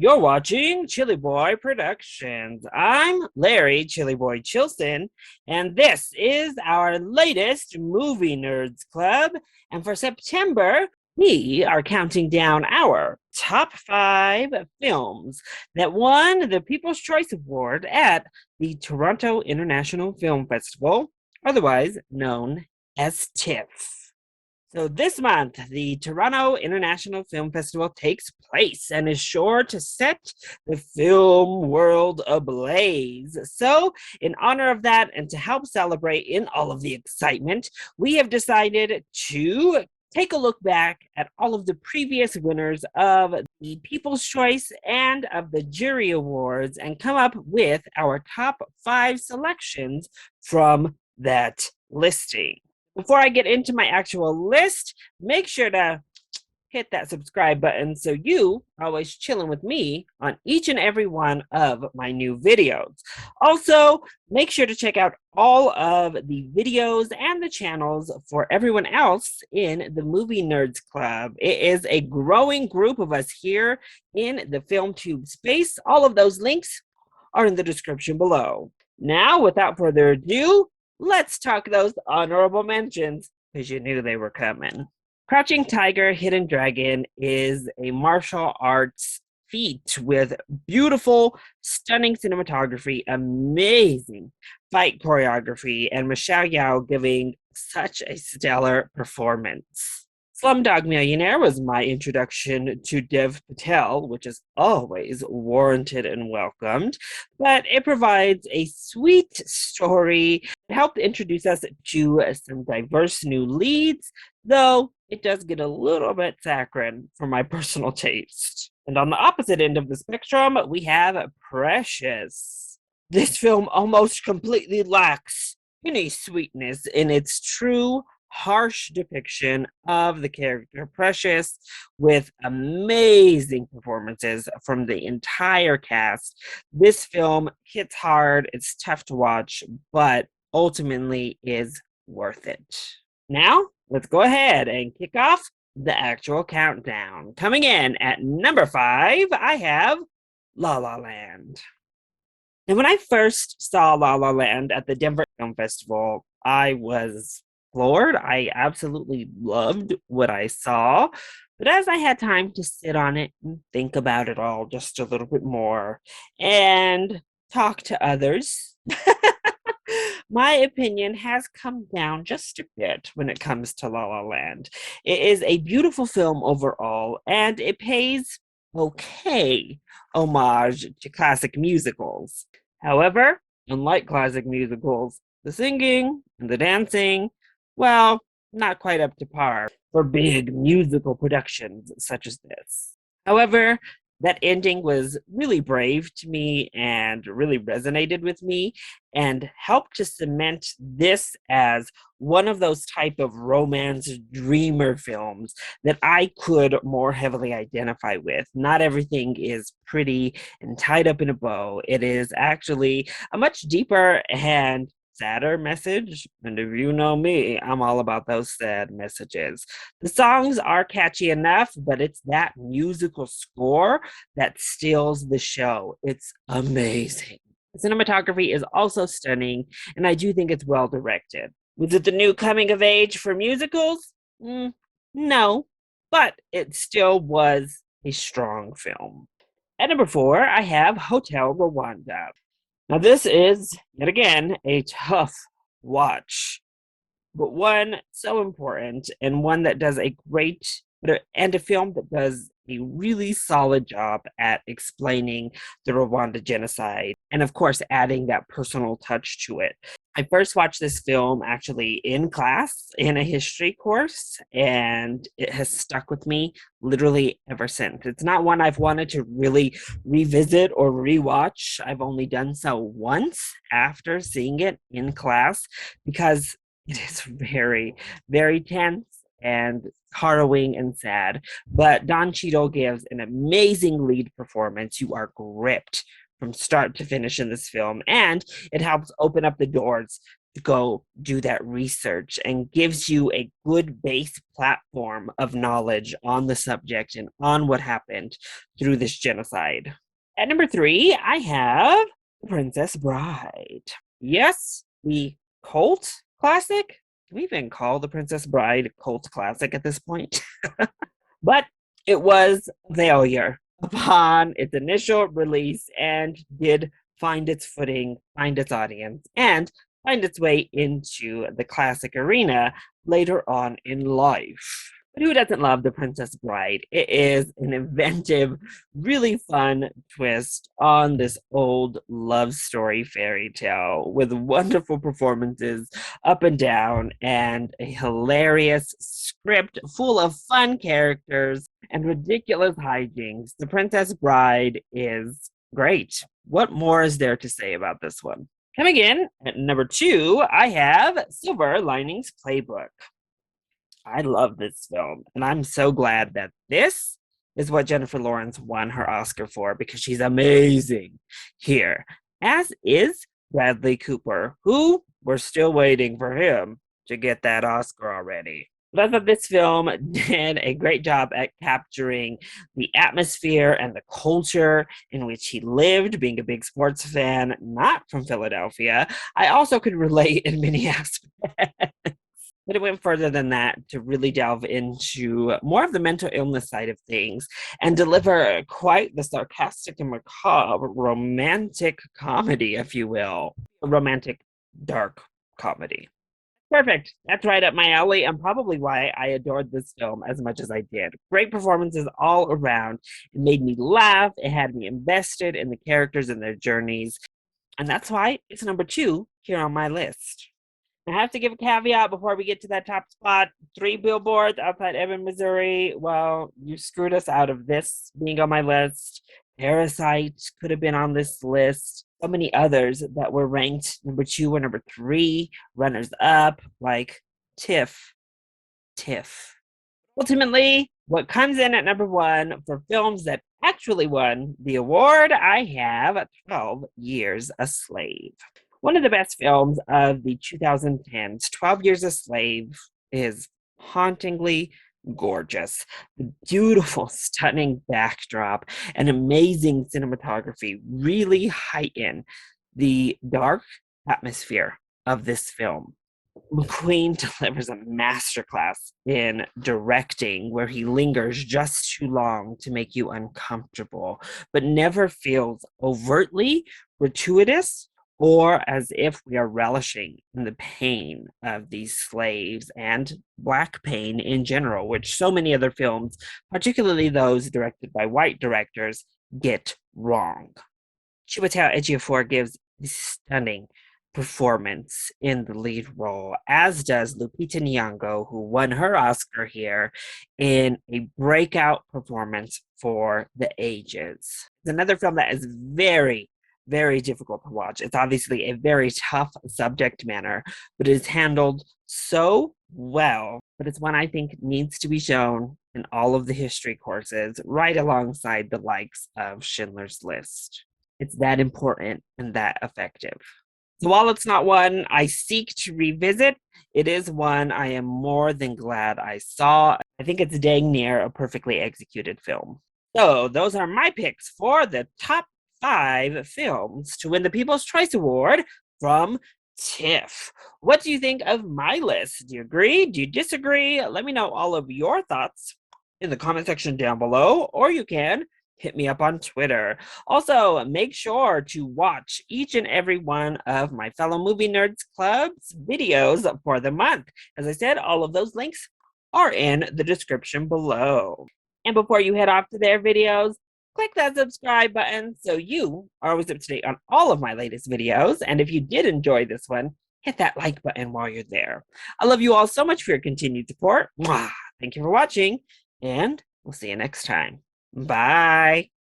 You're watching ChillyBoy Productions. I'm Larry ChillyBoy Chilson, and this is our latest Movie Nerds Club. And for September, we are counting down our top 5 films that won the People's Choice Award at the Toronto International Film Festival, otherwise known as TIFF. So this month, the Toronto International Film Festival takes place and is sure to set the film world ablaze. So in honor of that and to help celebrate in all of the excitement, we have decided to take a look back at all of the previous winners of the People's Choice and of the Jury Awards and come up with our top 5 selections from that listing. Before I get into my actual list, make sure to hit that subscribe button so you are always chilling with me on each and every one of my new videos. Also, make sure to check out all of the videos and the channels for everyone else in the Movie Nerds Club. It is a growing group of us here in the FilmTube space. All of those links are in the description below. Now, without further ado, let's talk those honorable mentions, because you knew they were coming. Crouching Tiger, Hidden Dragon is a martial arts feat with beautiful, stunning cinematography, amazing fight choreography, and Michelle Yeoh giving such a stellar performance. Slumdog Millionaire was my introduction to Dev Patel, which is always warranted and welcomed, but it provides a sweet story that helped introduce us to some diverse new leads, though it does get a little bit saccharine for my personal taste. And on the opposite end of the spectrum, we have Precious. This film almost completely lacks any sweetness in its true harsh depiction of the character Precious, with amazing performances from the entire cast. This film hits hard, it's tough to watch, but ultimately is worth it. Now, let's go ahead and kick off the actual countdown. Coming in at number 5, I have La La Land. And when I first saw La La Land at the Denver Film Festival, I was floored. I absolutely loved what I saw. But as I had time to sit on it and think about it all just a little bit more and talk to others, my opinion has come down just a bit when it comes to La La Land. It is a beautiful film overall, and it pays okay homage to classic musicals. However, unlike classic musicals, the singing and the dancing, well, not quite up to par for big musical productions such as this. However, that ending was really brave to me and really resonated with me and helped to cement this as one of those type of romance dreamer films that I could more heavily identify with. Not everything is pretty and tied up in a bow. It is actually a much deeper and sadder message, and if you know me, I'm all about those sad messages. The songs are catchy enough, but it's that musical score that steals the show. It's amazing. The cinematography is also stunning, and I do think it's well directed. Was it the new coming of age for musicals? No, but it still was a strong film. At number 4, I have Hotel Rwanda. Now, this is, yet again, a tough watch, but one so important and one that does a great, and a film that does a really solid job at explaining the Rwanda genocide and, of course, adding that personal touch to it. I first watched this film actually in class in a history course, and it has stuck with me literally ever since. It's not one I've wanted to really revisit or rewatch. I've only done so once after seeing it in class because it is very, very tense and harrowing and sad. But Don Cheadle gives an amazing lead performance. You are gripped from start to finish in this film, and it helps open up the doors to go do that research and gives you a good base platform of knowledge on the subject and on what happened through this genocide. At number 3, I have The Princess Bride. Yes, the cult classic. Can we even call The Princess Bride a cult classic at this point? But it was a failure upon its initial release and did find its footing, find its audience, and find its way into the classic arena later on in life. But who doesn't love The Princess Bride? It is an inventive, really fun twist on this old love story fairy tale with wonderful performances up and down and a hilarious script full of fun characters and ridiculous hijinks. The Princess Bride is great. What more is there to say about this one? Coming in at number 2, I have Silver Linings Playbook. I love this film, and I'm so glad that this is what Jennifer Lawrence won her Oscar for because she's amazing here, as is Bradley Cooper, who we're still waiting for him to get that Oscar already. But I thought this film did a great job at capturing the atmosphere and the culture in which he lived, being a big sports fan, not from Philadelphia. I also could relate in many aspects. But it went further than that to really delve into more of the mental illness side of things and deliver quite the sarcastic and macabre romantic comedy, if you will. A romantic, dark comedy. Perfect. That's right up my alley, and probably why I adored this film as much as I did. Great performances all around. It made me laugh. It had me invested in the characters and their journeys. And that's why it's number 2 here on my list. I have to give a caveat before we get to that top spot. 3 billboards outside Ebbing, Missouri. Well, you screwed us out of this being on my list. Parasite could have been on this list. So many others that were ranked number 2 or number 3, runners up, like TIFF. Ultimately, what comes in at number 1 for films that actually won the award, I have 12 Years a Slave. One of the best films of the 2010s, 12 Years a Slave, is hauntingly gorgeous. The beautiful, stunning backdrop and amazing cinematography really heighten the dark atmosphere of this film. McQueen delivers a masterclass in directing where he lingers just too long to make you uncomfortable, but never feels overtly gratuitous or as if we are relishing in the pain of these slaves and Black pain in general, which so many other films, particularly those directed by white directors, get wrong. Chiwetel Ejiofor gives a stunning performance in the lead role, as does Lupita Nyong'o, who won her Oscar here in a breakout performance for the ages. It's another film that is very difficult to watch. It's obviously a very tough subject matter, but it is handled so well. But it's one I think needs to be shown in all of the history courses, right alongside the likes of Schindler's List. It's that important and that effective. So while it's not one I seek to revisit, it is one I am more than glad I saw. I think it's dang near a perfectly executed film. So those are my picks for the top 5 films to win the People's Choice Award from TIFF. What do you think of my list? Do you agree? Do you disagree? Let me know all of your thoughts in the comment section down below, or you can hit me up on Twitter. Also, make sure to watch each and every one of my fellow Movie Nerds Club's videos for the month. As I said, all of those links are in the description below. And before you head off to their videos, click that subscribe button so you are always up to date on all of my latest videos. And if you did enjoy this one, hit that like button while you're there. I love you all so much for your continued support. Mwah! Thank you for watching, and we'll see you next time. Bye.